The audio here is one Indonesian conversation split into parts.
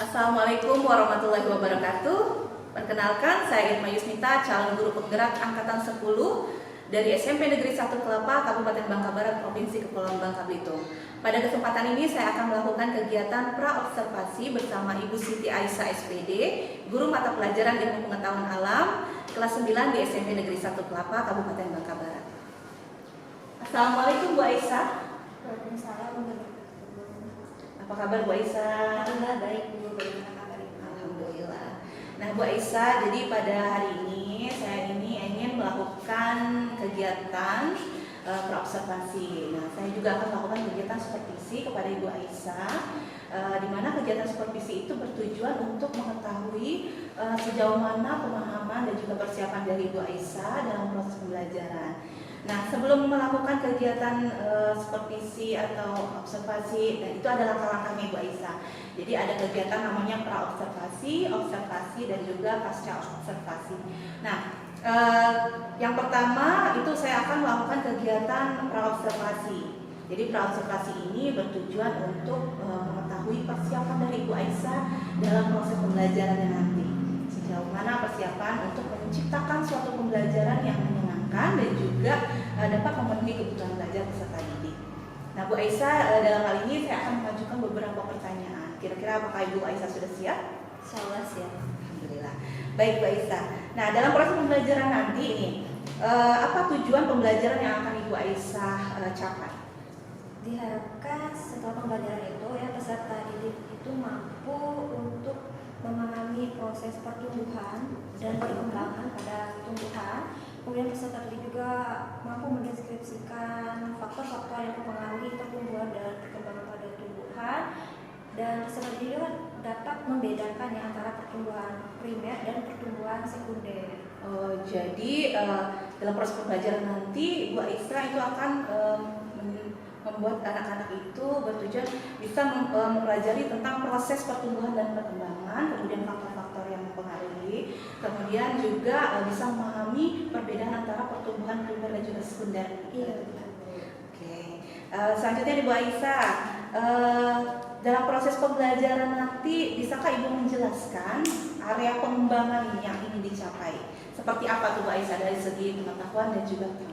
Assalamualaikum warahmatullahi wabarakatuh. Perkenalkan, saya Irma Yusnita, calon guru penggerak angkatan 10 dari SMP Negeri 1 Kelapa, Kabupaten Bangka Barat, Provinsi Kepulauan Bangka Belitung. Pada kesempatan ini saya akan melakukan kegiatan pra-observasi bersama Ibu Siti Aisyah SPD, guru mata pelajaran Ilmu Pengetahuan Alam, kelas 9 di SMP Negeri 1 Kelapa, Kabupaten Bangka Barat. Assalamualaikum Bu Aisyah. Waalaikumsalam. Apa kabar Bu Aisyah? Alhamdulillah baik Bu. Bagaimana kabar Ibu? Alhamdulillah. Nah Bu Aisyah, jadi pada hari ini saya ingin melakukan kegiatan praobservasi. Nah saya juga akan melakukan kegiatan supervisi kepada Ibu Aisyah, di mana kegiatan supervisi itu bertujuan untuk mengetahui sejauh mana pemahaman dan juga persiapan dari Ibu Aisyah dalam proses pembelajaran. Nah, sebelum melakukan kegiatan supervisi atau observasi, dan itu adalah langkah-langkahnya Ibu Aisyah. Jadi ada kegiatan namanya pra-observasi, observasi, dan juga pasca observasi. Nah, yang pertama itu saya akan melakukan kegiatan pra-observasi. Jadi pra-observasi ini bertujuan untuk mengetahui persiapan dari Ibu Aisyah dalam proses pembelajarannya nanti. Sejauh mana persiapan untuk menciptakan suatu pembelajaran yang menyenangkan dan juga dapat memenuhi kebutuhan belajar peserta didik. Nah, Bu Aisyah, dalam hal ini saya akan mengajukan beberapa pertanyaan. Kira-kira apakah Ibu Aisyah sudah siap? Insyaallah siap. Alhamdulillah. Baik Bu Aisyah. Nah, dalam proses pembelajaran nanti ini, apa tujuan pembelajaran yang akan Ibu Aisyah capai? Diharapkan setelah pembelajaran itu peserta didik itu mampu untuk memahami proses pertumbuhan dan perkembangan pada tumbuhan. Kemudian peserta didik juga mampu mendeskripsikan faktor-faktor yang mempengaruhi pertumbuhan dan perkembangan pada tumbuhan, dan peserta didik juga dapat membedakan antara pertumbuhan primer dan pertumbuhan sekunder. Jadi dalam proses pembelajaran nanti Bu Aisyah itu akan membuat anak-anak itu bertujuan bisa mempelajari tentang proses pertumbuhan dan perkembangan, kemudian faktor-faktor yang mempengaruhi, kemudian juga bisa memahami perbedaan antara pertumbuhan primer dan juga sekunder. Iya. Oke. Selanjutnya nih Bu Aisyah, dalam proses pembelajaran nanti bisakah Ibu menjelaskan area pengembangan yang ingin dicapai? Seperti apa tuh Bu Aisyah dari segi pengetahuan dan juga keterampilan?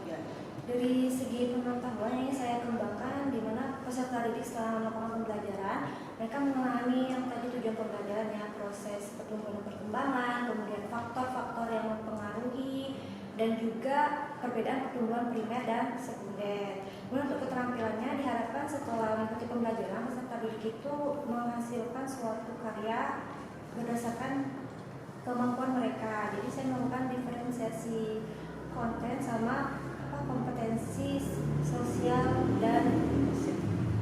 Dari segi pengetahuan yang saya kembangkan, di mana peserta didik setelah melakukan pembelajaran, mereka memahami yang tadi tujuan pembelajarannya, proses pertumbuhan dan perkembangan, kemudian faktor-faktor yang mempengaruhi, dan juga perbedaan pertumbuhan primer dan sekunder. Kemudian untuk keterampilannya diharapkan setelah mengikuti pembelajaran, peserta didik itu menghasilkan suatu karya berdasarkan kemampuan mereka. Jadi saya melakukan diferensiasi konten sama kompetensi sosial dan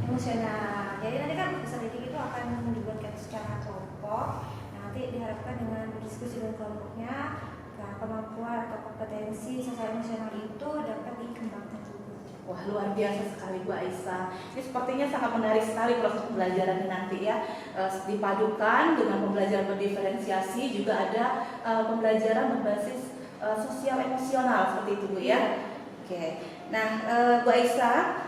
emosional. Jadi nanti kan peserta didik itu akan dibuatkan secara kelompok. Nanti diharapkan dengan berdiskusi dengan kelompoknya, kemampuan atau kompetensi sosial emosional itu dapat dikembangkan juga. Wah, luar biasa sekali Bu Aisyah. Ini sepertinya sangat menarik sekali proses pembelajaran nanti ya. Dipadukan dengan pembelajaran berdiferensiasi, juga ada pembelajaran berbasis sosial emosional seperti itu Bu ya. Oke. Nah, Bu Aisyah,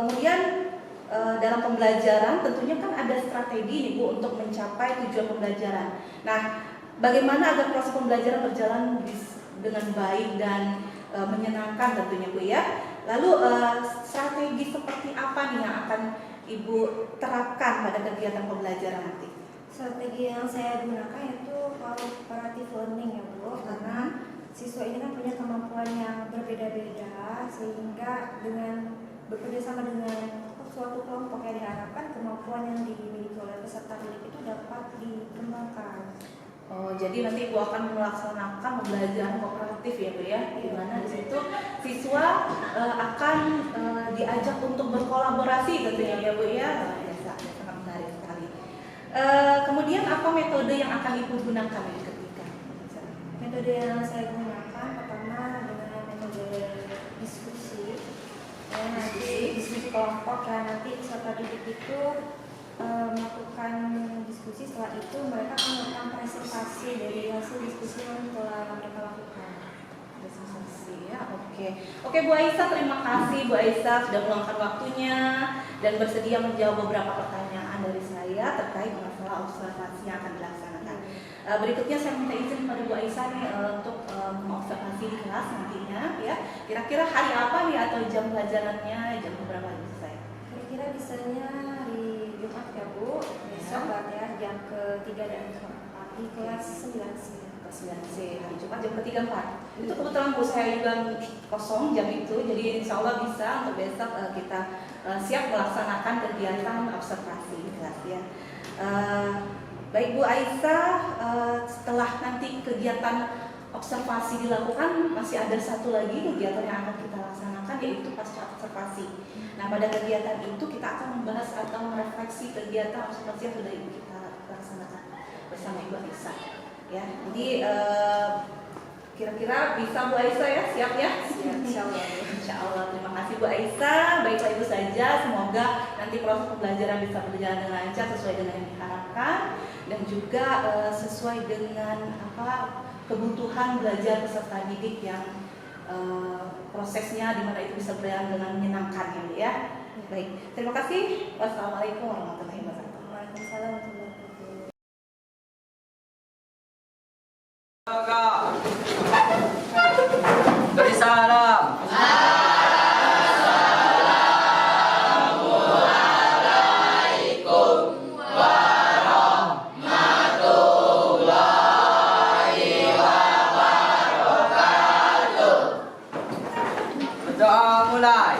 kemudian dalam pembelajaran tentunya kan ada strategi nih Bu untuk mencapai tujuan pembelajaran. Nah, bagaimana agar proses pembelajaran berjalan dengan baik dan menyenangkan tentunya Bu ya. Lalu strategi seperti apa nih yang akan Ibu terapkan pada kegiatan pembelajaran nanti? Strategi yang saya gunakan yaitu cooperative learning ya Bu, karena siswa ini kan punya kemampuan yang berbeda-beda, sehingga dengan bekerjasama dengan suatu kelompok yang diharapkan kemampuan yang dimiliki oleh peserta didik itu dapat dikembangkan. Oh, jadi nanti Ibu akan melaksanakan pembelajaran kooperatif ya Bu ya, di mana di situ siswa akan diajak untuk berkolaborasi tentunya ya Bu ya. Sangat menarik sekali. Kemudian apa metode yang akan Ibu gunakan ketika? Metode yang saya gunakan pertama dengan metode diskusi. Nanti diskusi kelompok, dan nanti peserta didik itu melakukan diskusi. Setelah itu mereka akan melakukan presentasi dari hasil diskusi yang telah mereka lakukan. Realisasi ya, oke. Oke Bu Aisyah, terima kasih Bu Aisyah sudah meluangkan waktunya dan bersedia menjawab beberapa pertanyaan dari saya terkait masalah observasi yang akan dilaksanakan. Berikutnya saya minta izin kepada Bu Aisyah nih untuk mengobservasi di kelas nantinya ya. Kira-kira hari apa nih atau jam pelajarannya, jam berapa bisa saya? Kira-kira bisanya hari Jumat ya Bu, besok latihan jam ke-3 dan ke-4 di kelas 9C. 9C hari Jumat jam ke-3 4. Itu kebetulan Bu saya juga kosong jam itu, jadi insya Allah bisa untuk besok kita siap melaksanakan kegiatan observasi di kelas ya. Baik Bu Aisyah, setelah nanti kegiatan observasi dilakukan masih ada satu lagi kegiatan yang akan kita laksanakan yaitu pasca observasi. Nah pada kegiatan itu kita akan membahas atau merefleksi kegiatan observasi yang sudah kita laksanakan bersama Ibu Aisyah. Ya, jadi kira-kira bisa Bu Aisyah ya, siap ya? Siap, insya Allah. Insya Allah, terima kasih Bu Aisyah. Baiklah Ibu saja, semoga nanti proses pembelajaran bisa berjalan dengan lancar sesuai dengan yang diharapkan dan juga sesuai dengan kebutuhan belajar peserta didik yang prosesnya di mana itu bisa berjalan dengan menyenangkan ya. Baik, terima kasih. Wassalamualaikum warahmatullahi wabarakatuh. Waalaikumsalam warahmatullahi wabarakatuh. Beri salam. Berdoa mulai.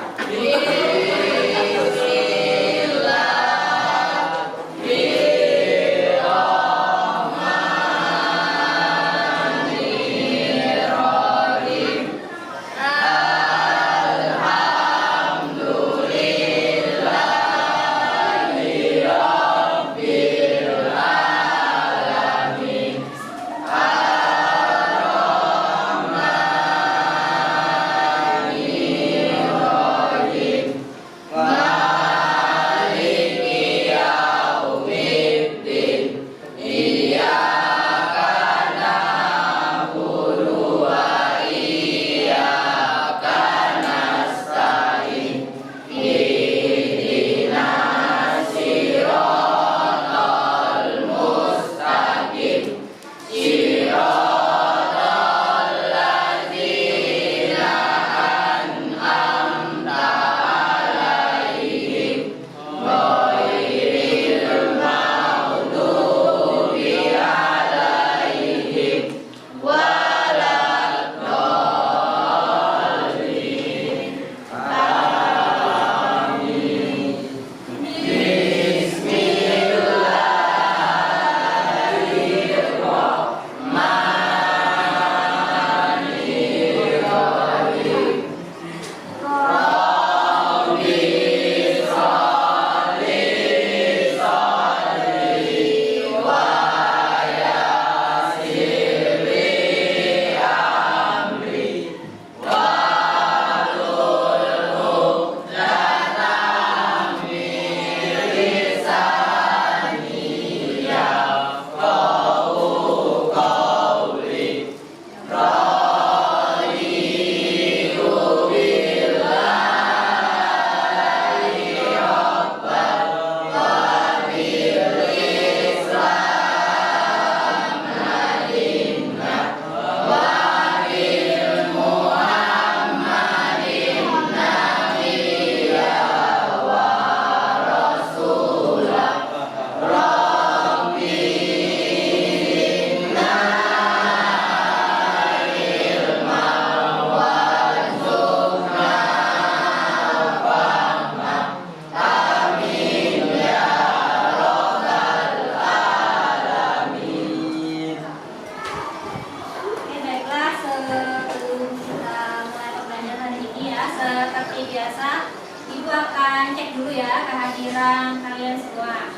kehadiran kalian semua.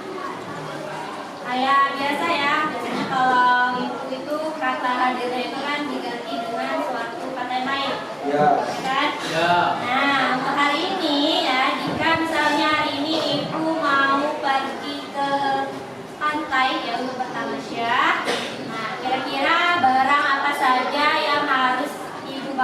Kayak biasa ya, biasanya kalau itu kata hadirnya itu kan diganti dengan suatu kata yang lain. Ya. Kan? Ya. Nah, untuk hari ini ya, jika misalnya hari ini ibu mau pergi ke pantai ya untuk bertamasya. Nah, kira-kira barang apa saja yang harus ibu bawa?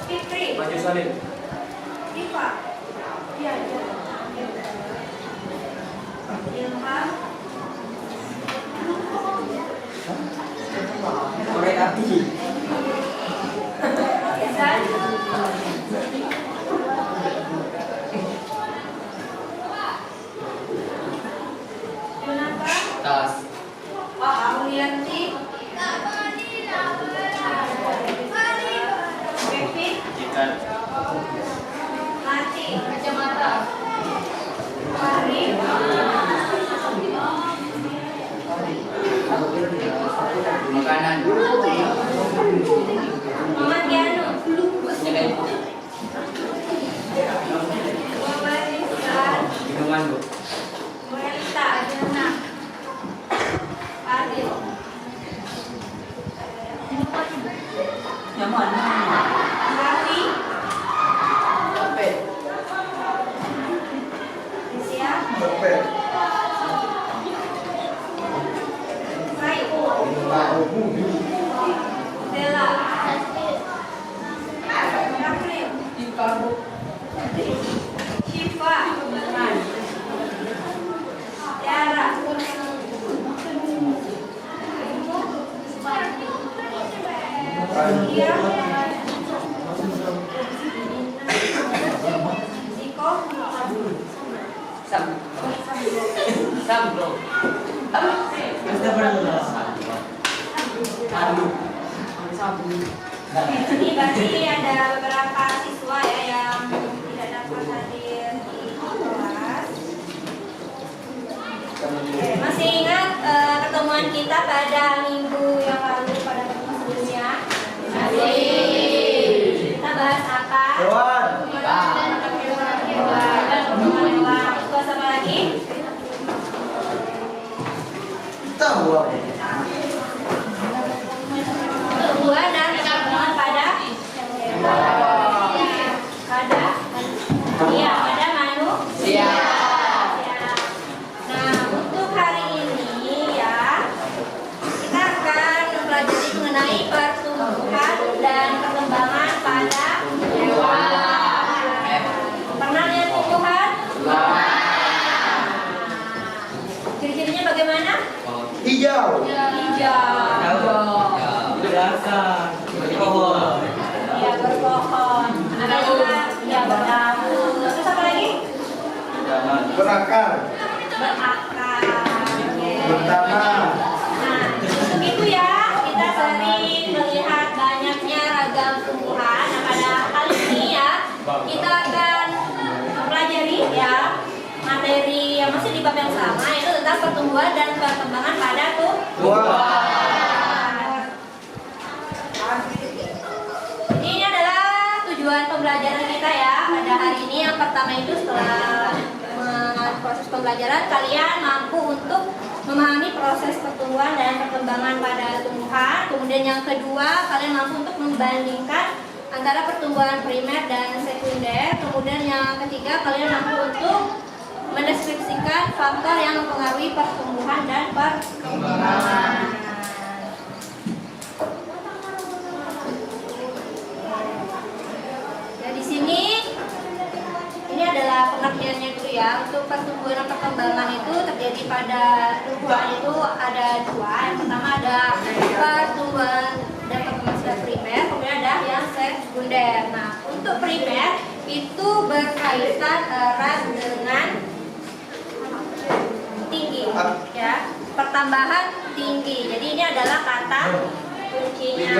Fikri. Maju salib. Diva. Iya, iya. Ilham. Korek api. Izan. Jonathan. Tas. Aulianti. Kevin. Ikan. Mati. Kacamata. Fahri. Makanan. Muhammad Gianu. Nyalain. Muhammad Ihsan. Minuman, Bu. Muelta. Adriana. Adil. Nyaman. Raffi. Sampai. Rizia. Saiku. Stella. Rafli. Syifa. Tiara. Iya. Ziko. Sam. Sam, bro. Kita pernah Aduh. Ini berarti ada beberapa siswa ya yang tidak dapat hadir di kelas. Oke, masih ingat pertemuan kita pada minggu yang lalu pada pertemuan sebelumnya? Masih. Kita bahas apa? Hewan. Hewan dan pertemuan hewan. Bahas apa lagi? Tahu apa? Tumbuhan dan perkembangan pada pada manusia. Nah, untuk hari ini ya kita akan mempelajari mengenai pertumbuhan dan perkembangan pada hewan. Pernah lihat tumbuhan? Ciri-cirinya bagaimana? Hijau. Hijau. Dasar. Pohon. Ya, berpohon. Ada juga ya berdaun. Terus apa lagi? Berakar. Berakar. Oke. Bertanah. Nah, untuk itu ya kita sering melihat banyaknya ragam tumbuhan. Nah, pada kali ini ya kita akan mempelajari ya materi yang masih di bab yang sama, yaitu tentang pertumbuhan dan perkembangan pada tumbuhan. Jadi ini adalah tujuan pembelajaran kita ya pada hari ini. Yang pertama itu setelah mengalami proses pembelajaran, kalian mampu untuk memahami proses pertumbuhan dan perkembangan pada tumbuhan. Kemudian yang kedua, kalian mampu untuk membandingkan antara pertumbuhan primer dan sekunder. Kemudian yang ketiga, kalian mampu untuk mendeskripsikan faktor yang mempengaruhi pertumbuhan dan perkembangan. Nah, di sini ini adalah pengertiannya dulu ya. Untuk pertumbuhan dan perkembangan itu terjadi pada tumbuhan itu ada dua. Yang pertama ada pertumbuhan dan perkembangan secara primer, kemudian ada yang sekunder. Nah, untuk primer itu berkaitan erat dengan tinggi ya, pertambahan tinggi. Jadi ini adalah kata kuncinya.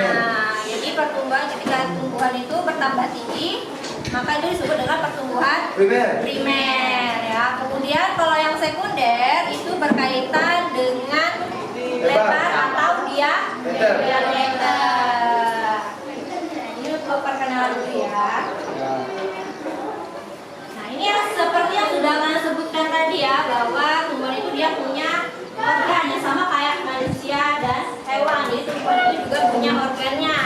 Jadi pertumbuhan, ketika tumbuhan itu bertambah tinggi, maka itu disebut dengan pertumbuhan primer ya. Kemudian kalau yang sekunder itu berkaitan dengan lebar atau diameter. Ini untuk perkenalan dulu ya. Nah, ini yang seperti yang sudah kalian sebutkan tadi ya, bahwa tumbuhan itu dia punya organ yang sama kayak manusia dan hewan. Jadi tumbuhan itu juga punya organnya.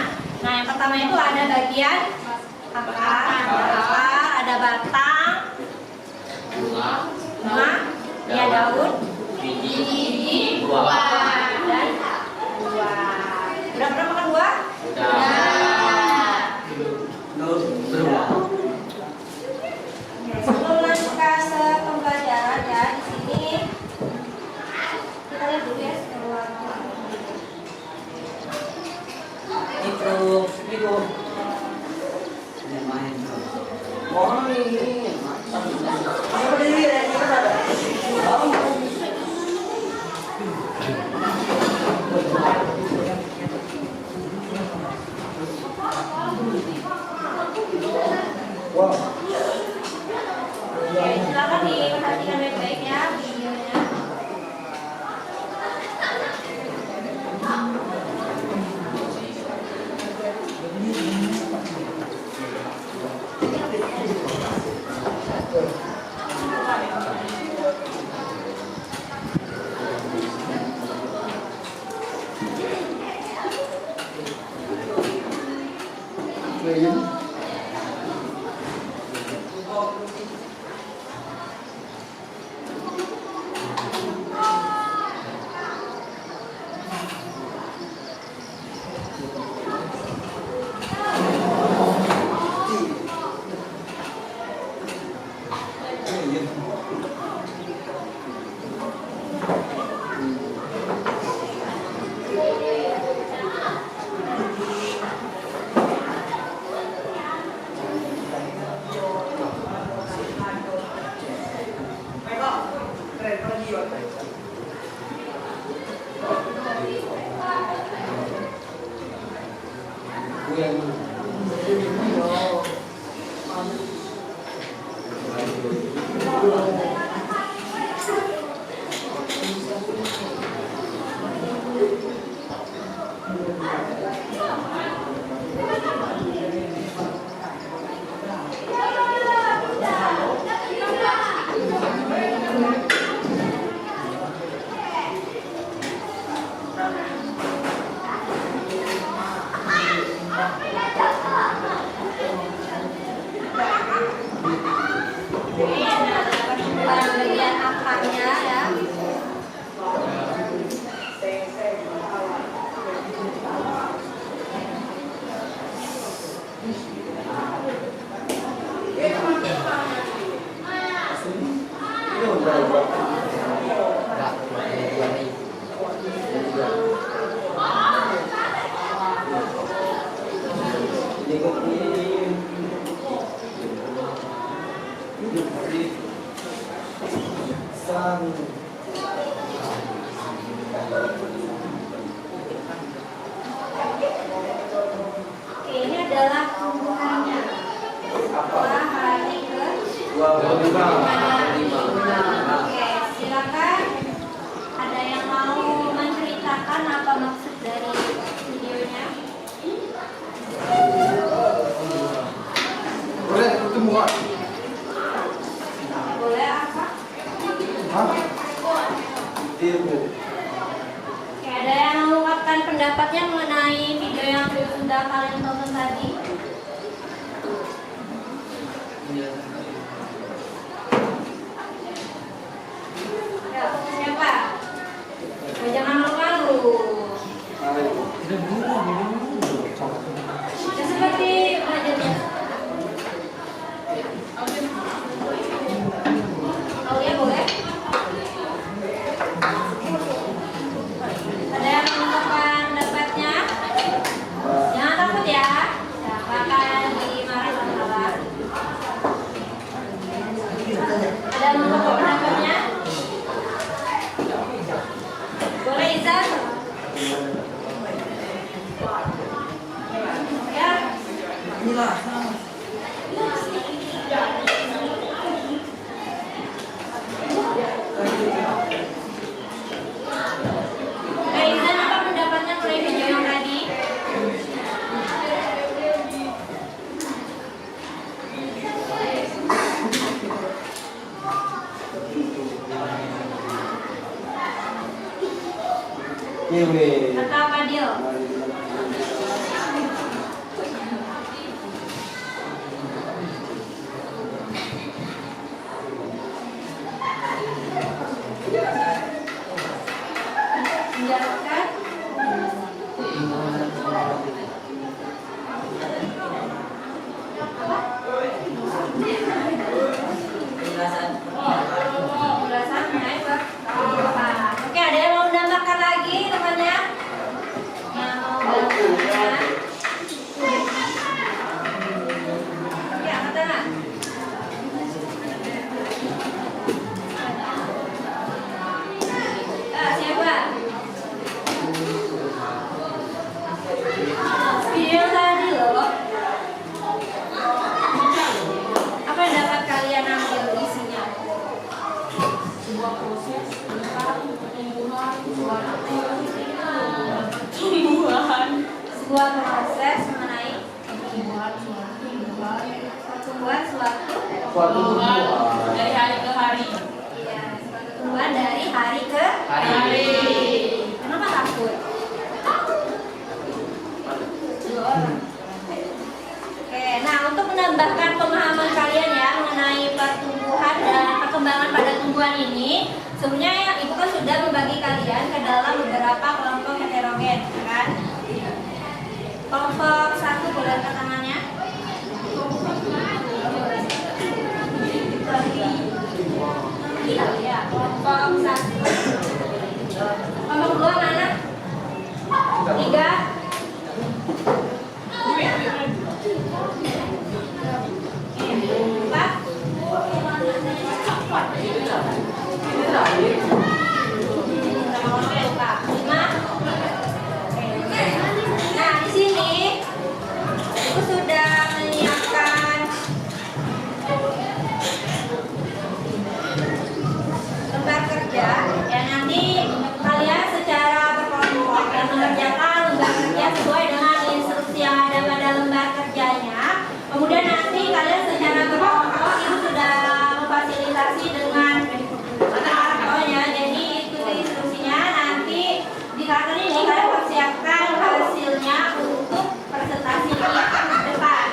Nah, yang pertama itu ada bagian akar, ada batang, bunga, ya daun, biji, buah, dan buah. Udah pernah makan buah? Udah. berulang. Sebelum lanjut ke pembelajaran ya, di sini kita lihat dulu ya setelah Itu main. Oh ini Wow. Oke, silakan diperhatikan baik-baik ya videonya. Bagian akarnya ya. Oke, ini adalah tumbuhannya. Setelah hari ke 25. Oke, silakan. Ada yang mau menceritakan apa maksud dari videonya? Boleh ketemu Kak? Boleh apa? Hah? Iya, Bu. Oke, ada yang mengungkapkan pendapatnya mengenai video yang sudah kalian tonton tadi? Ya, siapa? Oh, jangan malu-malu. Ya, seperti belajar biasa. Oh ya, boleh. Ada yang mengungkapkan pendapatnya? Jangan takut ya. Siapa akan dimarahi sama Ada yang mengungkapkan pendapatnya? Boleh Izan? Ya. Izan, apa pendapatnya mengenai video yang tadi? Iya, Bu. Kata Fadil. Menjawabkan? Sebuah proses mengenai pertumbuhan suatu dari hari ke hari. iya, suatu tumbuhan dari hari ke Hari. Kenapa takut? Dua orang. Oke, nah untuk menambahkan pemahaman kalian ya mengenai pertumbuhan dan perkembangan pada tumbuhan ini, sebenarnya ibu kan sudah membagi kalian ke dalam beberapa kelompok heterogen, kan? Kelompok satu boleh angkat tangannya. Iya, ya. Kelompok satu. Kelompok dua mana? Tiga. Empat. Lima. Nah, di sini aku sudah menyiapkan lembar kerja yang nanti kalian secara berkelompok dan mengerjakan lembar kerja sesuai dengan instruksi yang ada pada lembar kerjanya. Kemudian nanti kalian secara berkelompok itu sudah memfasilitasi dengan karakternya. Jadi ikuti instruksinya. Nanti di karakter ini kalian persiapkan hasilnya untuk presentasi di depan.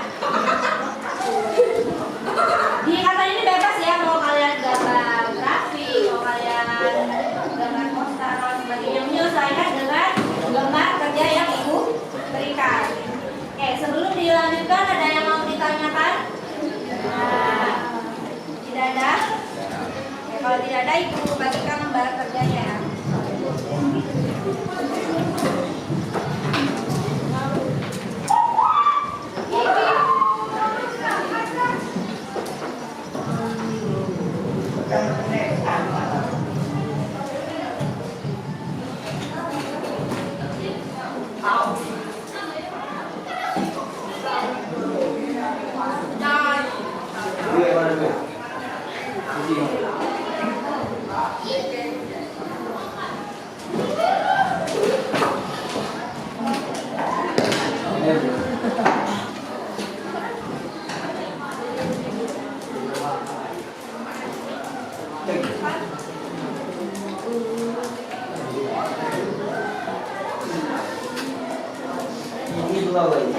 Di karakter ini bebas ya, mau kalian gambar grafik, mau kalian gambar poster atau sebagainya, menyesuaikan dengan lembar kerja yang ibu berikan. Oke, sebelum dilanjutkan ada yang mau ditanyakan? Nah, tidak ada? Oke, kalau tidak ada ibu bagikan lembar kerjanya ya. Dia mana dia? Di sini. Ini dua lagi.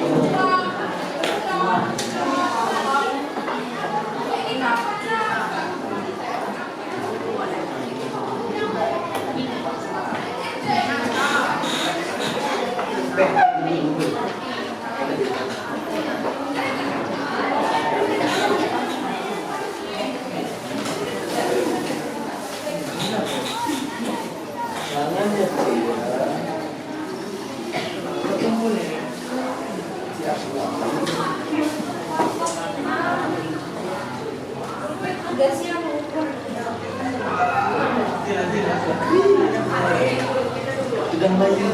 Jangan ya, ketemu nih. Siap semua. Udah siap mengukur. Sudah maju.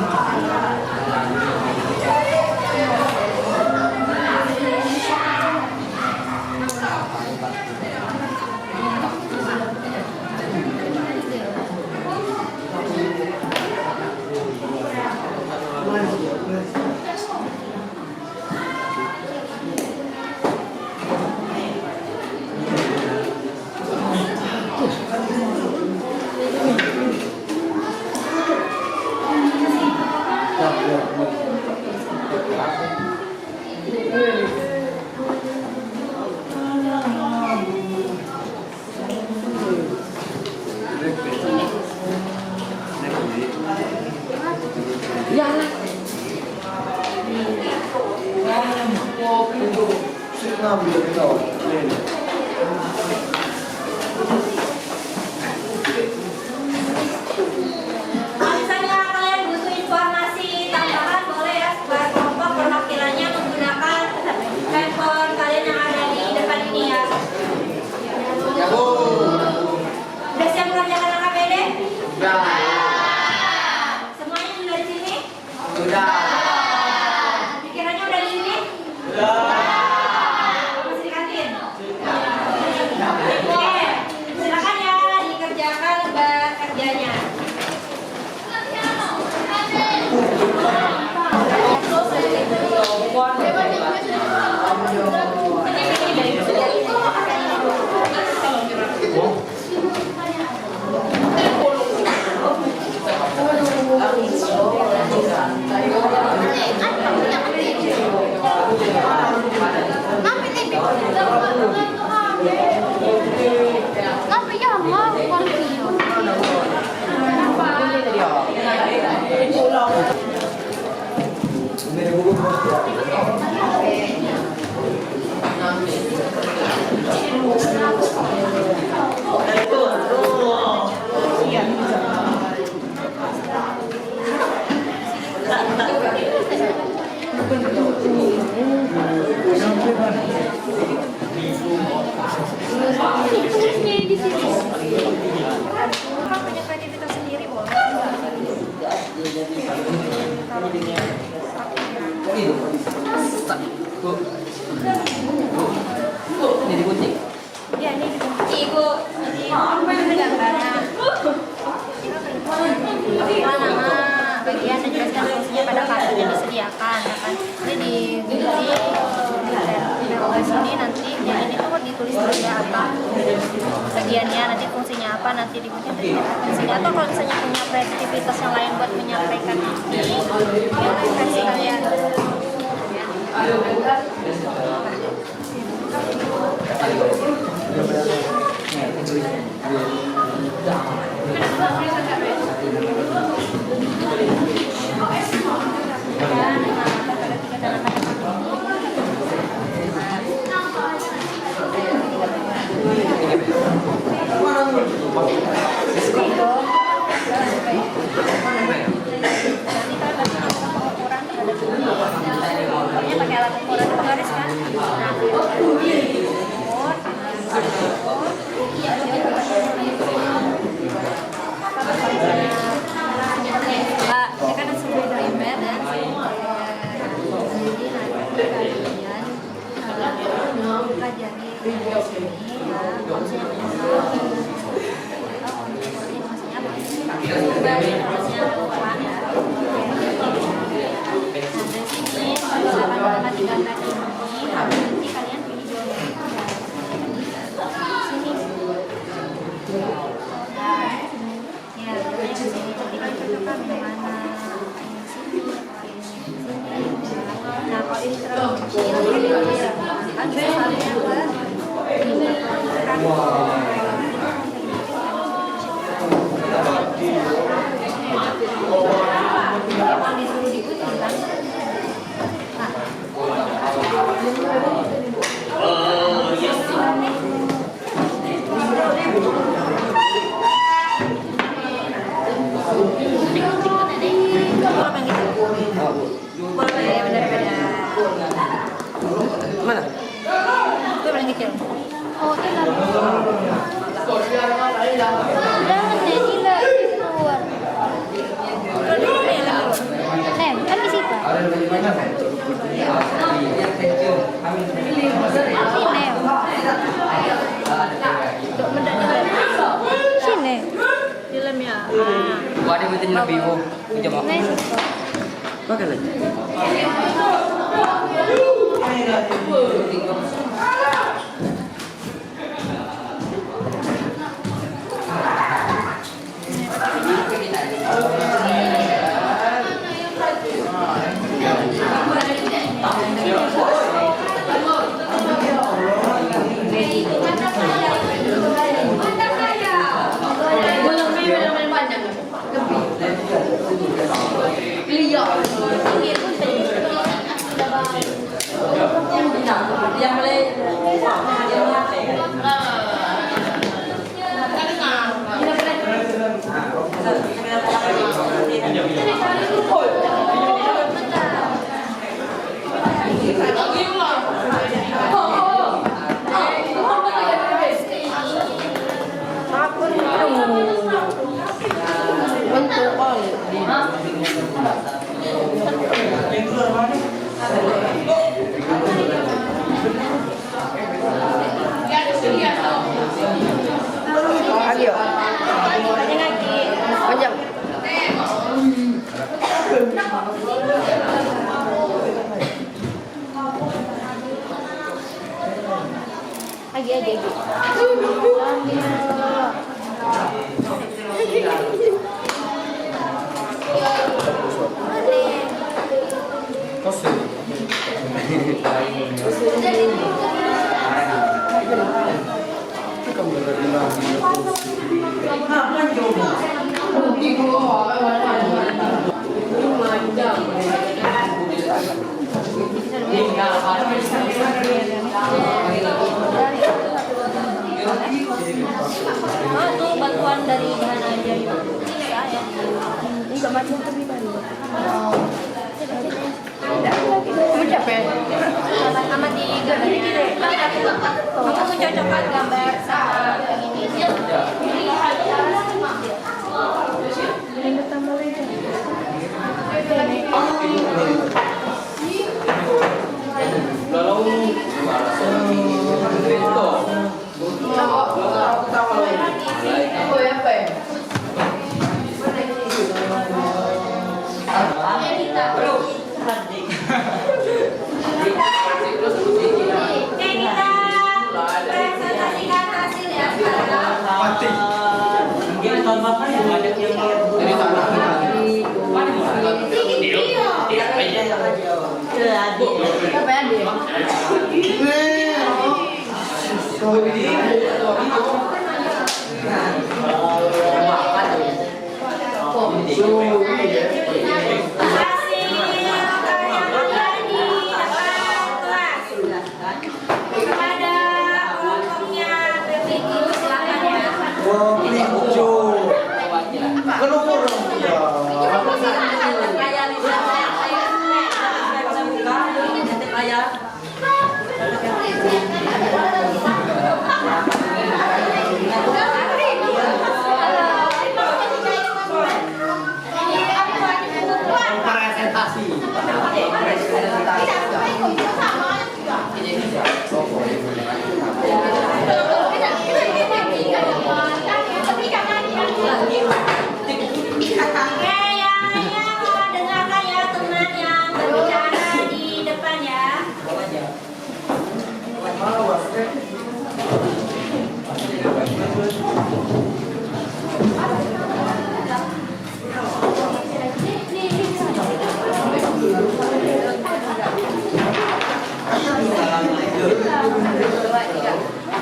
Kalau misalnya kalian butuh informasi tambahan boleh ya buat kelompok perwakilannya menggunakan handphone kalian yang ada di depan ini ya. Udah siap mengerjakan LKPD? Semuanya sudah di sini? Pikirannya udah di sini? Masih di kantin? Ngapa ya mah konfio? Di sini. Punya kreativitas sendiri boleh. Jadi kunci. Ya ini ibu ini gambarnya. Nama bagian menjelaskan fungsinya pada kartu yang disediakan. Akan ini digunting di sini nanti yang ini tuh ditulis ada apa bagiannya, nanti fungsinya apa, nanti digunting dari fungsinya. Atau kalau misalnya punya kreativitas yang lain buat menyampaikan ini, ya versi kalian. Pakai alat ukuran penggaris kan? Kan sesuai diameter dan jadi nanti kalian pelajari di sini ya konsepnya maksudnya ukuran ya. Dari sini misalkan tiga tadi ini nanti kalian pilih sini. Ya, yang sini nanti kalian cocokkan yang mana. Nah, kalau ini terlalu kecil, kan misalnya ini kan disuruh digunting kan? Mana? Itu paling kecil. Oh, ini jangan deh, gila keluar. Nem, kan di situ. Sini. Film ya. Wah, dia minta lebih mau. Coba. Nah, situ. Makan lagi. Lagi aja gitu. sama tiga dari kamu cocokkan gambar sama yang ini. Presentasikan hasilnya sekarang. Mungkin tahun makan ya banyak yang lihat.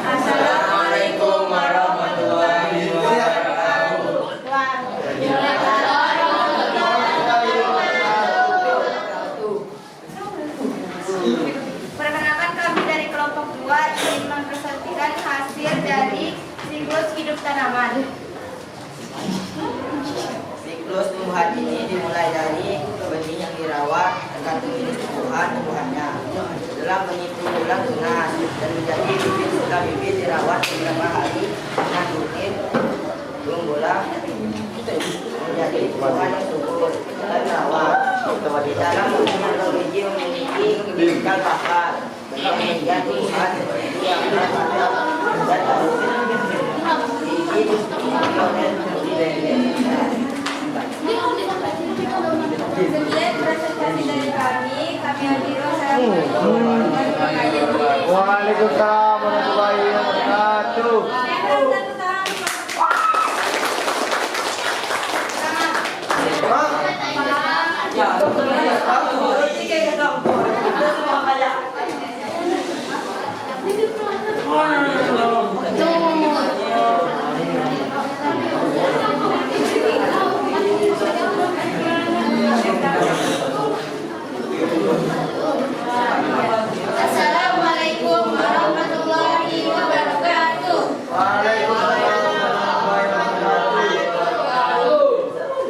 Assalamualaikum warahmatullahi wabarakatuh. Perkenalkan, kami dari kelompok 2 ingin mempresentasikan hasil dari siklus hidup tanaman. Siklus tumbuhan ini dimulai dari benih yang dirawat tergantung jenis tumbuhannya. Setelah benih berulang tunas dan menjadi bibit, setelah bibit dirawat beberapa hari dengan rutin, berulang menjadi tumbuhan yang subur dan dirawat. Di dalam atau biji memiliki tipikal bakar bagian tumbuhan seperti yang dan biji Sekian presentasi dari kami hadir. Assalamualaikum warahmatullahi wabarakatuh. Waalaikumsalam warahmatullahi wabarakatuh. Assalamualaikum warahmatullahi wabarakatuh.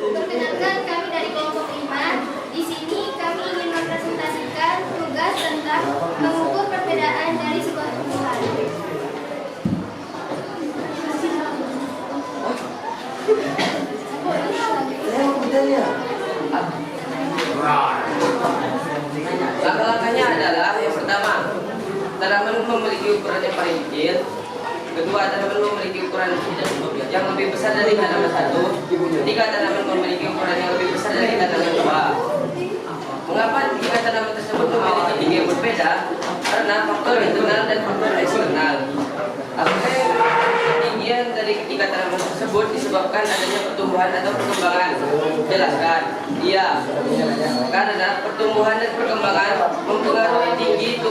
Perkenalkan, kami dari kelompok 5. Di sini kami ingin mempresentasikan tugas tentang mengukur perbedaan dari sebuah tumbuhan. Langkah-langkahnya adalah yang pertama, tanaman memiliki ukuran yang paling kecil. Kedua, tanaman memiliki ukuran yang lebih besar dari tanaman satu. Ketiga, tanaman memiliki ukuran yang lebih besar dari tanaman dua. Mengapa tiga tanaman tersebut memiliki tinggi yang berbeda? Karena faktor internal dan faktor eksternal. Apakah ketinggian dari ketiga tanaman tersebut disebabkan adanya pertumbuhan atau perkembangan? Jelaskan. Iya. Karena pertumbuhan dan perkembangan mempengaruhi tinggi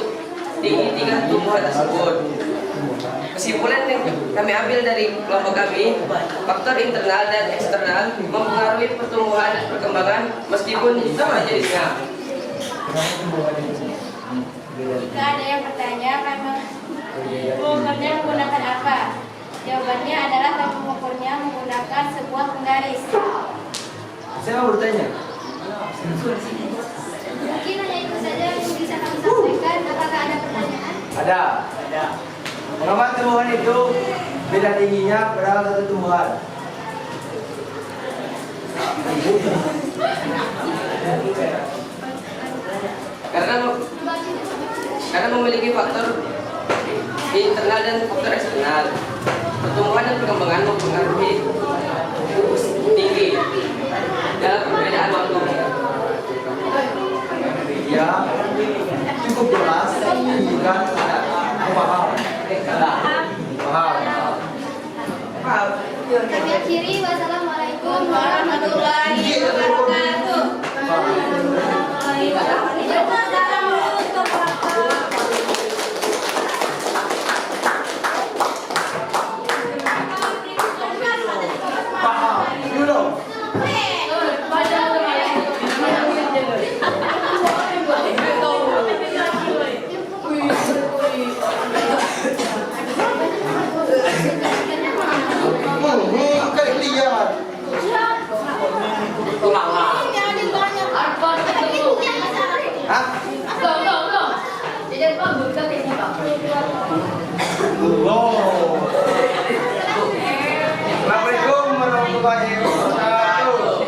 tiga tumbuhan tersebut. Kesimpulan yang kami ambil dari kelompok kami, faktor internal dan eksternal mempengaruhi pertumbuhan dan perkembangan meskipun sama jenisnya. Jika ada yang bertanya, kami mengukurnya menggunakan apa? Jawabannya adalah kami mengukurnya menggunakan sebuah penggaris. Saya mau bertanya. Mungkin hanya itu saja yang bisa kami sampaikan. Ada. Pengamat tumbuhan itu beda tingginya pada satu tumbuhan. Karena memiliki faktor internal dan faktor eksternal. Pertumbuhan dan perkembangan mempengaruhi tinggi dalam perbedaan waktu. Ya, cukup jelas jika paham. Paham. Kami akhiri, wassalamualaikum warahmatullahi wabarakatuh. Paham. Dulu. Kalian. Hah? Oh. Assalamualaikum warahmatullahi wabarakatuh.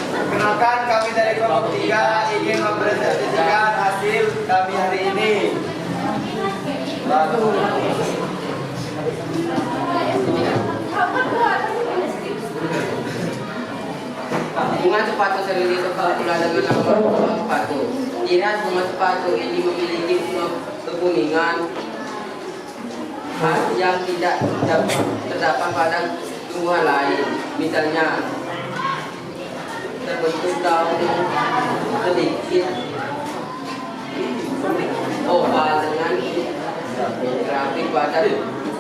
Perkenalkan, kami dari kelompok 3 ingin mempresentasikan hasil kami hari ini. Bunga sepatu sendiri terpapar dengan nama bunga sepatu. Ciri bunga sepatu ini memiliki kekuningan khas yang tidak terdapat pada tumbuhan lain. Misalnya terbentuk daun sedikit oval dengan grafik badan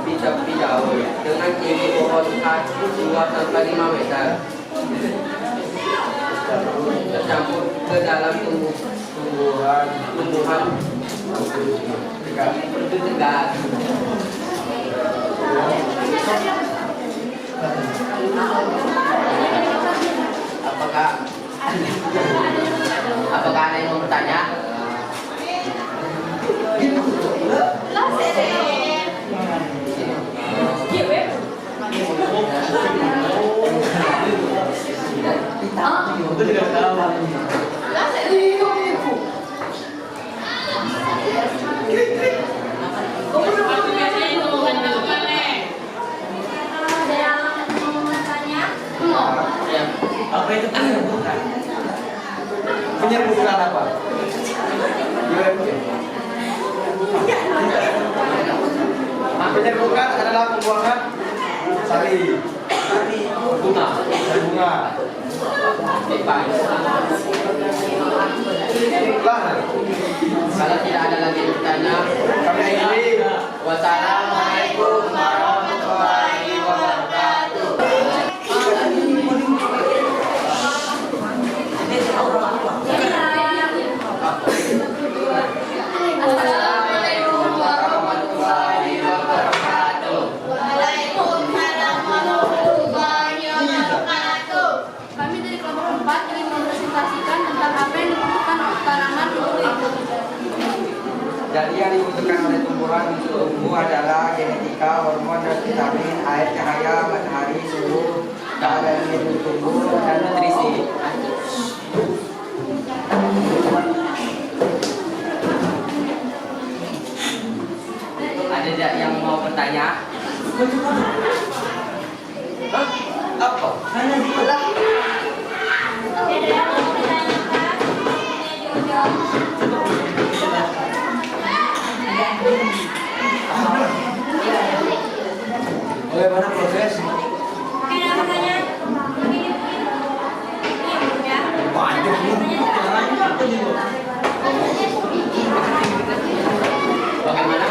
tepi daun dengan tinggi pohon khas 2-5 meter. Tercampur ke dalam tumbuhan bentuk tegak. Apakah ada yang mau bertanya? Apa itu penyembuhan? Penyembuhan apa? Penyembuhan adalah pembuangan sari bunga. Kalau tidak ada lagi bertanya, Kami akhiri. wassalamualaikum warahmatullahi wabarakatuh. Assalamualaikum warahmatullahi wabarakatuh. Waalaikumsalam warahmatullahi wabarakatuh. Kami dari kelompok 4 ingin mempresentasikan tentang apa yang dibutuhkan tanaman untuk tumbuh. Jadi yang dibutuhkan oleh tumbuhan untuk tumbuh adalah genetika, hormon dan vitamin, air, cahaya, matahari, suhu, keadaan hidup tumbuh, dan nutrisi. Ada tidak yang mau bertanya? Apa? Bagaimana proses? Bagaimana?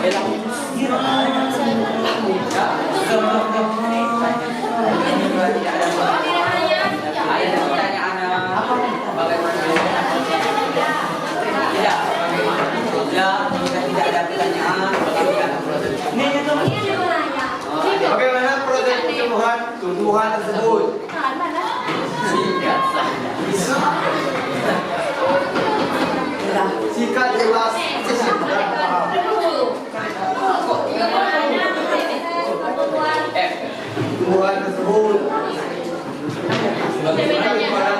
Ada pertanyaan bagaimana? Tidak. Ya, jika tidak ada pertanyaan, kami akan proses. Bagaimana proses penyembuhan tumbuhan tersebut? Singkat Sikat jelas. Tumbuhan tersebut. Bagaimana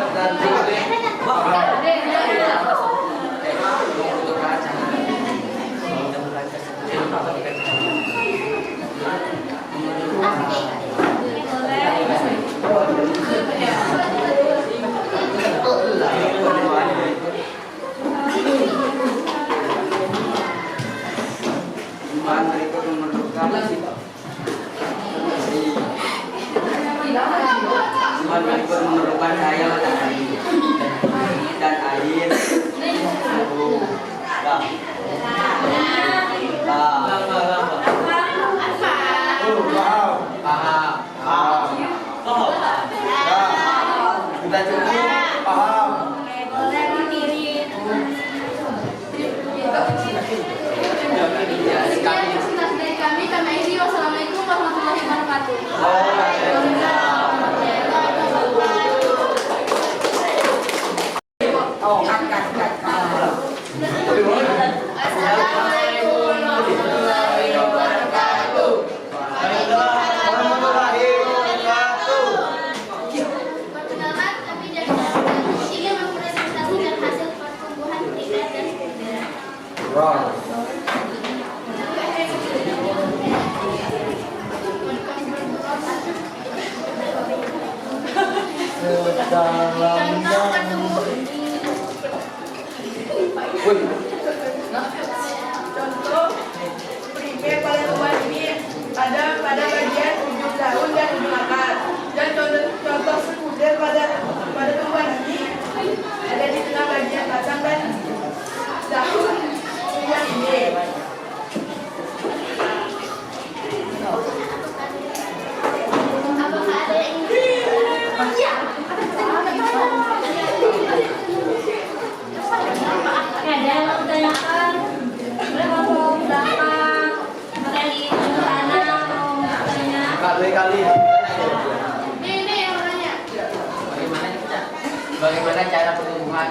dan memerlukan daya matahari dan air. kita cukup paham. Wassalamualaikum warahmatullahi wabarakatuh. Assalamualaikum warahmatullahi wabarakatuh. Perkenalkan, kami dari ingin mempresentasikan hasil pertumbuhan primer dan sekunder. Contoh primer pada tumbuhan ini ada pada bagian ujung daun dan ujung akar, dan contoh sekunder pada tumbuhan ini ada di tengah bagian batang dan daun tumbuhan ini. apakah ada yang Ada yang mau ditanyakan? Boleh ngomong berapa materi tanam mau bertanya? Kali-kali. ini yang nanya? Bagaimana cara pertumbuhan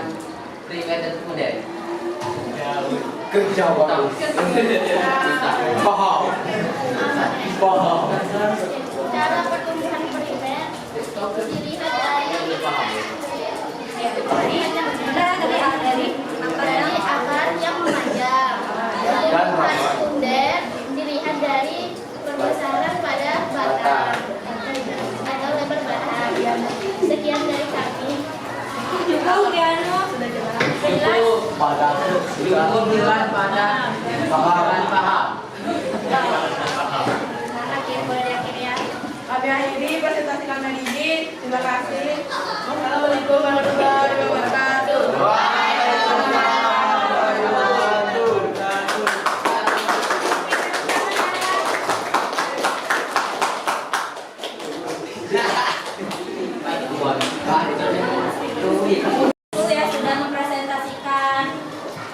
primer dan sekunder? Kejauhan. Paham. Paham. Cara pertumbuhan primer dilihat dari akar yang memanjang. Pertumbuhan sekunder dilihat dari pembesaran pada batang atau lebar batang. Sekian dari kami. Cukup Riano, sudah jelas. Pada Kemudian pada paham. Akhir boleh diakhiri ya. Kami akhiri presentasi kami ini. Terima kasih. Wassalamualaikum warahmatullahi wabarakatuh. Ya sudah mempresentasikan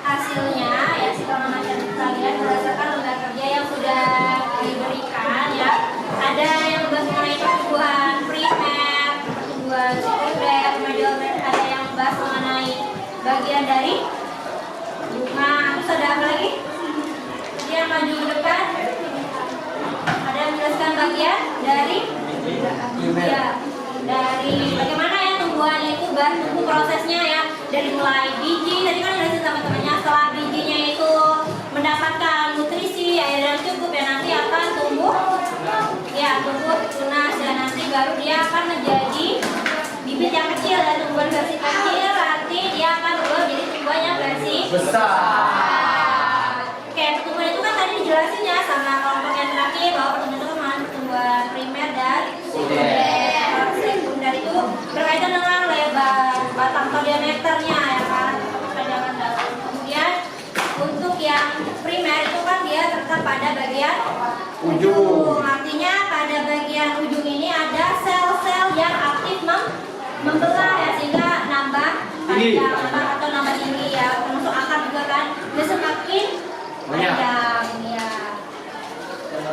hasilnya ya segala macam bagian berdasarkan lembar kerja yang sudah diberikan ya. Ada yang membahas mengenai pertumbuhan primer, pertumbuhan sekunder, kemudian ada yang membahas mengenai bagian dari bunga. Terus ada apa lagi? Yang maju ke depan. Ada yang menjelaskan bagian dari ya, dari bagaimana ya tumbuhannya itu tumbuh prosesnya ya, dari mulai biji tadi kan jelasin sama temannya, setelah bijinya itu mendapatkan nutrisi air yang cukup ya nanti akan tumbuh tunas dan nanti baru dia akan menjadi bibit yang kecil dan tumbuhan versi kecil nanti dia akan berubah jadi tumbuhan yang versi besar. Oke, pertumbuhan itu kan tadi dijelasin ya sama kelompok yang terakhir bahwa pertumbuhan itu kan pertumbuhan primer dan sekunder. Sekunder itu berkaitan dengan lebar batang atau diameternya ya kan, panjangan daun. Kemudian untuk yang primer itu kan dia terletak pada bagian Ujung. Artinya pada bagian ujung ini ada sel-sel yang aktif membelah ya, sehingga nambah panjang atau nambah tinggi ya, termasuk akar juga kan, dia semakin panjang ya.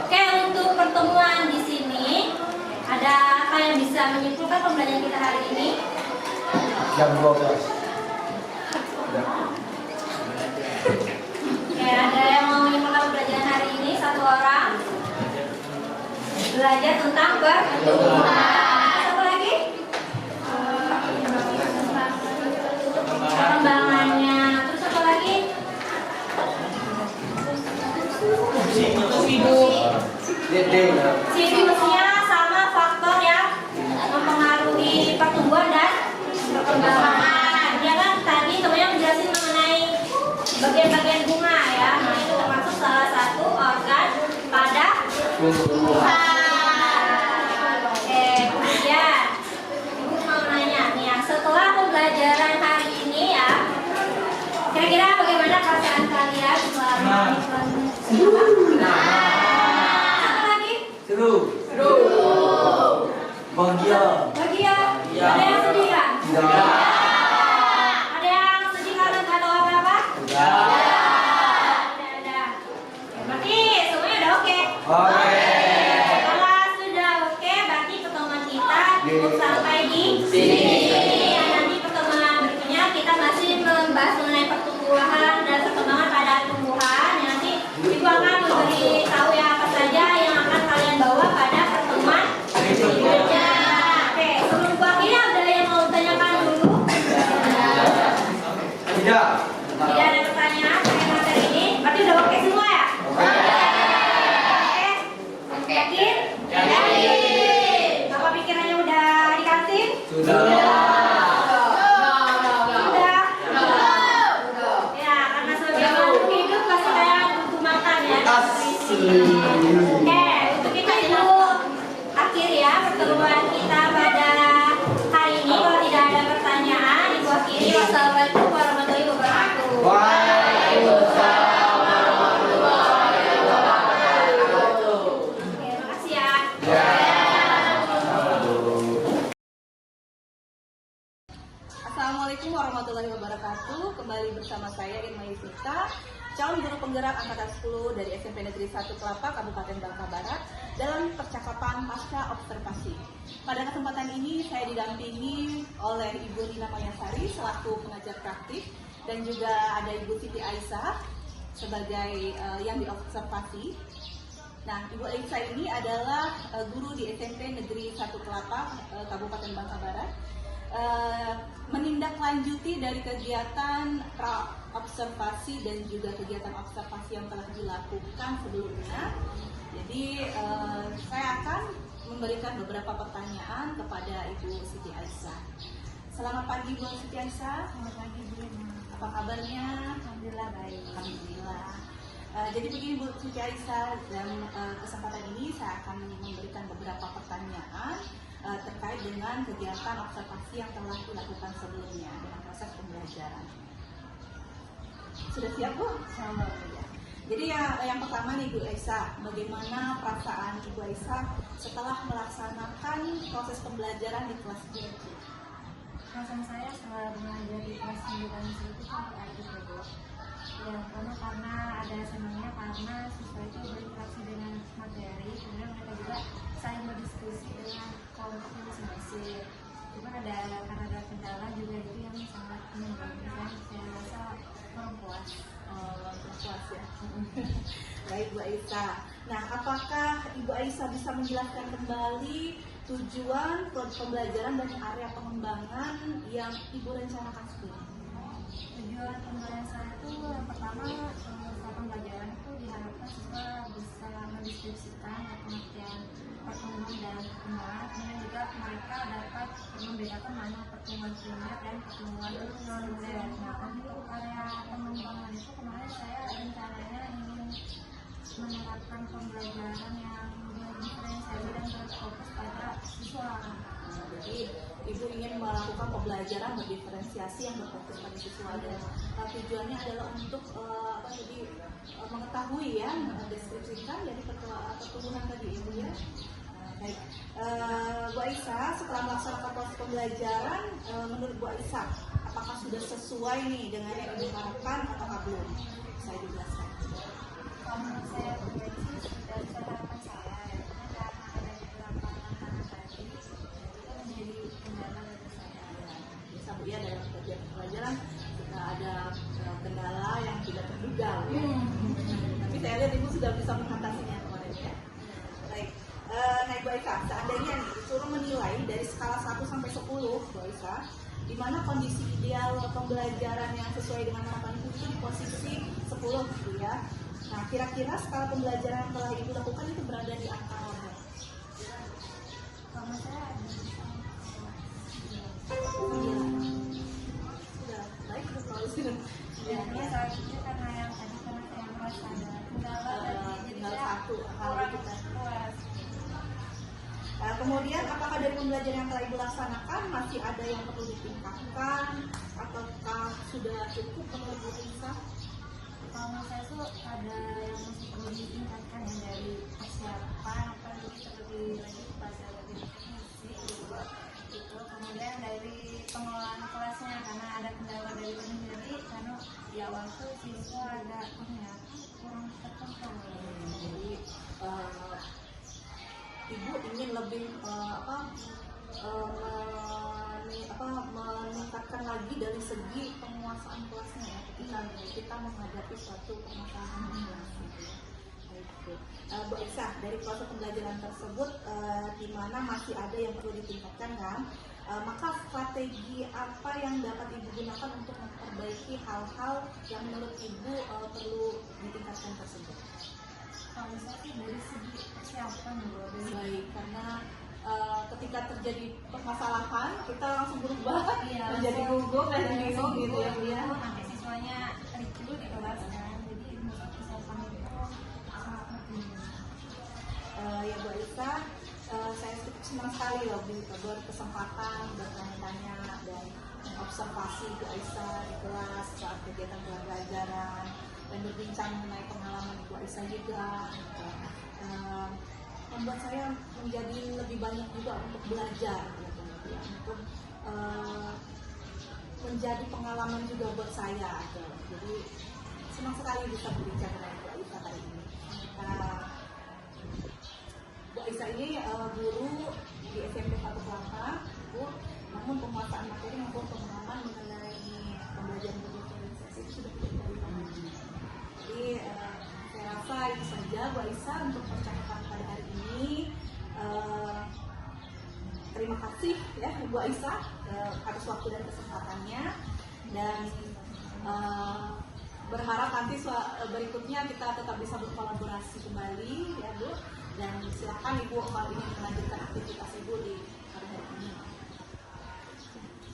Oke, untuk pertemuan di sini ada apa yang bisa menyimpulkan pembelajaran kita hari ini? Jam 12. Oke, ada yang mau menyimpulkan pembelajaran hari ini? Satu orang belajar tentang pertumbuhan. Satu lagi perkembangannya. Terus apa lagi? Siklusnya sama faktor yang mempengaruhi pertumbuhan dan perkembangan. Ya kan tadi temannya menjelaskan mengenai bagian-bagian bunga ya. Nah, itu termasuk salah satu organ pada tumbuhan. Oke, kemudian Ibu mau nanya nih ya, setelah pembelajaran hari ini ya, kira-kira bagaimana perasaan kalian selama satu lagi? Seru. Bahagia. Bahagia? Ada yang sedih kan? Ada yang sedih karena nggak tahu apa-apa? Ada. Berarti semuanya udah oke? Kalau sudah oke, berarti pertemuan kita cukup sampai di sini. Ya, nanti pertemuan berikutnya kita masih membahas mengenai pertumbuhan dan perkembangan pada tumbuhan. Ya, nanti Ibu akan memberi tahu ya apa saja yang akan kalian bawa pada pertemuan berikutnya. Oke, sebelum ini ada yang mau tanyakan dulu? Tidak. Tidak ada pertanyaan terkait materi ini. Berarti udah oke semua ya? Oke. Yakin? Apa pikirannya udah di kantin? Sudah. Ya, karena sebagai makhluk hidup pasti kalian butuh makan ya. Oke, untuk kita dulu akhir ya pertemuan kita pada hari ini. Kalau tidak ada pertanyaan, Ibu akhiri. Wassalamualaikum warahmatullahi wabarakatuh. Oke, makasih ya. Assalamualaikum warahmatullahi wabarakatuh. Kembali bersama saya Irma Yusita, calon guru penggerak angkatan 10 dari SMP Negeri 1 Kelapa, Kabupaten Bangka Barat, dalam percakapan pasca observasi. Pada kesempatan ini saya didampingi oleh Ibu Rina Mayasari selaku pengajar praktik, dan juga ada Ibu Siti Aisyah sebagai yang diobservasi. Nah, Ibu Aisyah ini adalah guru di SMP Negeri 1 Kelapa, Kabupaten Bangka Barat. Menindaklanjuti dari kegiatan observasi dan juga kegiatan observasi yang telah dilakukan sebelumnya. Jadi saya akan memberikan beberapa pertanyaan kepada Ibu Siti Aisyah. Selamat pagi Bu Siti Aisyah. Selamat pagi Bu. Apa kabarnya? Alhamdulillah baik. Alhamdulillah. Jadi begini Bu Siti Aisyah, dalam kesempatan ini saya akan memberikan beberapa pertanyaan terkait dengan kegiatan observasi yang telah dilakukan sebelumnya dalam proses pembelajaran. Sudah siap Bu? Insyaallah ya. Jadi yang pertama nih Bu Aisyah, bagaimana perasaan Ibu Aisyah setelah melaksanakan proses pembelajaran di kelas 9? Perasaan saya setelah belajar di kelas 9 itu sampai akhir ya Bu. Ya, karena ada senangnya karena siswa itu berinteraksi dengan materi, kemudian mereka juga saling berdiskusi dengan kelompok masing-masing. Cuma karena ada kendala juga itu yang sangat mengganggu. Saya rasa kurang puas. Puas ya. Baik Bu Aisyah. Nah, apakah Ibu Aisyah bisa menjelaskan kembali tujuan pembelajaran dan area pengembangan yang Ibu rencanakan sebelumnya? Tujuan pembelajaran saya itu yang pertama, setelah pembelajaran itu diharapkan siswa bisa mendeskripsikan pengertian pertumbuhan dan perkembangan, kemudian juga mereka dapat membedakan mana pertumbuhan primer dan pertumbuhan sekunder. Nah, untuk area pengembangan itu kemarin saya rencananya ingin menerapkan pembelajaran yang diferensiasi dan berfokus pada siswa. Jadi Ibu ingin melakukan pembelajaran berdiferensiasi yang berfokus pada siswa, dan tujuannya adalah untuk mengetahui ya, mendeskripsikan dari pertumbuhan tadi Ibu ya. Baik, Bu Aisyah, setelah melaksanakan proses pembelajaran, menurut Bu Aisyah, apakah sudah sesuai nih dengan yang diharapkan atau belum? Saya dijelaskan. Kalau menurut saya pribadi sih sudah sesuai harapan saya, ya. Karena ada beberapa tantangan tadi itu menjadi kendala bagi saya. Bisa Bu ya, dalam kegiatan pembelajaran sudah ada kendala yang tidak terduga ya. Tapi saya lihat Ibu sudah bisa mengatasinya kemarin ya. Baik. Nah Bu Aisyah, seandainya nih disuruh menilai dari skala 1 sampai 10 Bu Aisyah, di mana kondisi ideal pembelajaran yang sesuai dengan harapan Ibu itu di posisi 10 gitu ya. Nah, kira-kira skala pembelajaran yang telah Ibu lakukan itu berada di angka berapa? Kalau saya ada Sudah baik, kalau sudah. ya saat itu karena yang tadi karena saya merasa ada kendala tadi jadi Tinggal saya satu hal kurang kita. puas. Kemudian apakah dari pembelajaran yang telah Ibu laksanakan masih ada yang perlu ditingkatkan ataukah sudah cukup menurut Bu Aisyah? Kalau menurut saya tuh ada yang masih perlu ditingkatkan ya, dari persiapan apalagi terlebih lagi kepada lebih teknisi gitu. Kemudian dari pengelolaan kelasnya karena ada kendala dari sendiri karena di awal tuh siswa agak kurang terkontrol. Jadi Ibu ingin lebih meningkatkan lagi dari segi penguasaan kelasnya ya, ketika kita menghadapi suatu permasalahan kelas gitu ya. Oke. Bu Aisyah, dari proses pembelajaran tersebut di mana masih ada yang perlu ditingkatkan kan, maka strategi apa yang dapat Ibu gunakan untuk memperbaiki hal-hal yang menurut Ibu perlu ditingkatkan tersebut? Kalau saya sih dari segi persiapan Baik, karena ketika terjadi permasalahan kita langsung berubah menjadi gugup dan bingung gitu ya Bu ya. Nanti siswanya ricu di kelas kan, jadi persiapan itu sangat penting. Ya Bu Aisyah, saya cukup senang sekali loh berkesempatan bertanya-tanya dan observasi Bu Aisyah di kelas saat kegiatan pembelajaran dan berbincang mengenai pengalaman Bu Aisyah juga. Membuat saya menjadi lebih banyak juga untuk belajar gitu, ya, untuk menjadi pengalaman juga buat saya gitu. Jadi senang sekali bisa berbincang dengan Bu Aisyah hari ini. Bu Aisyah ini guru di SMP Satu Kelapa, Bu, namun penguasaan materi maupun pemahaman mengenai pembelajaran berdiferensiasi itu sudah tidak terlalu. Jadi saya rasa itu saja Bu Aisyah untuk percakapan pada hari ini. Terima kasih ya Bu Aisyah atas waktu dan kesempatannya, dan berharap nanti berikutnya kita tetap bisa berkolaborasi kembali ya Bu, dan silakan Ibu kalau ingin melanjutkan aktivitas Ibu di hari ini.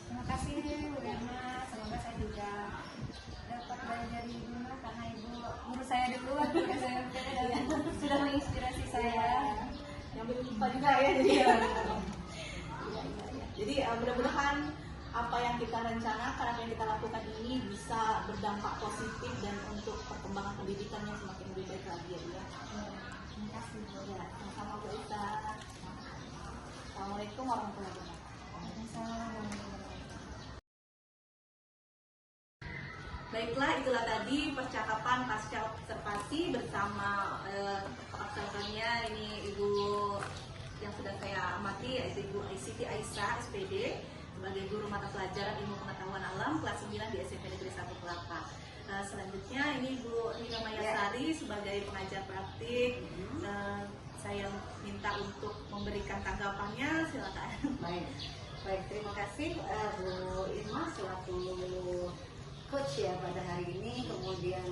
Terima kasih Bu Irma, semoga saya juga dapat belajar di Ibu karena Ibu guru saya dulu waktu SMP dan sudah menginspirasi saya. Yang berjumpa juga ya jadi. Jadi mudah-mudahan apa yang kita rencanakan, apa yang kita lakukan ini bisa berdampak positif dan untuk perkembangan pendidikannya semakin lebih baik lagi ya. Terima kasih Bu. Ya, sama-sama Bu Aisyah. Assalamualaikum warahmatullahi wabarakatuh. Baiklah, itulah tadi percakapan pasca observasi bersama observannya ini Ibu yang sudah saya amati, yaitu Ibu Siti Aisyah SPD sebagai guru mata pelajaran Ilmu Pengetahuan Alam kelas 9 di SMP Negeri 1 Kelapa. Selanjutnya ini Ibu Nina Mayasari sebagai pengajar praktik. Saya minta untuk memberikan tanggapannya, silakan. Baik, terima kasih Bu Irma selaku coach ya pada hari ini, kemudian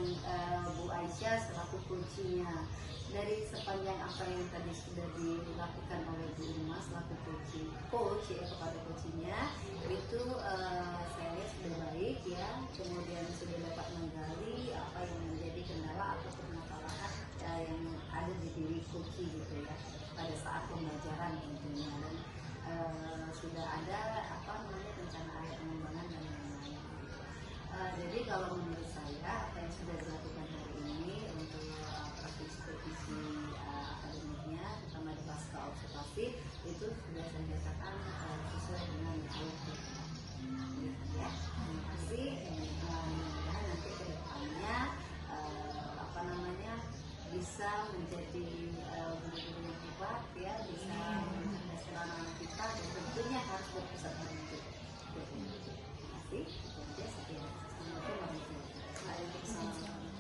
Bu Aisyah selaku coachnya. Dari sepanjang apa yang tadi sudah dilakukan oleh Bu Irma selaku coach ya kepada coachnya, itu saya lihat sudah baik ya, kemudian sudah dapat menggali apa yang menjadi kendala atau permasalahan yang ada di diri coach gitu ya pada saat pembelajaran tentunya, dan sudah ada rencana area pengembangan dan lain-lain. Jadi kalau menurut saya apa yang sudah dilakukan harus berpusat pada itu. Terima kasih. Sekian. Assalamualaikum warahmatullahi wabarakatuh. Waalaikumsalam.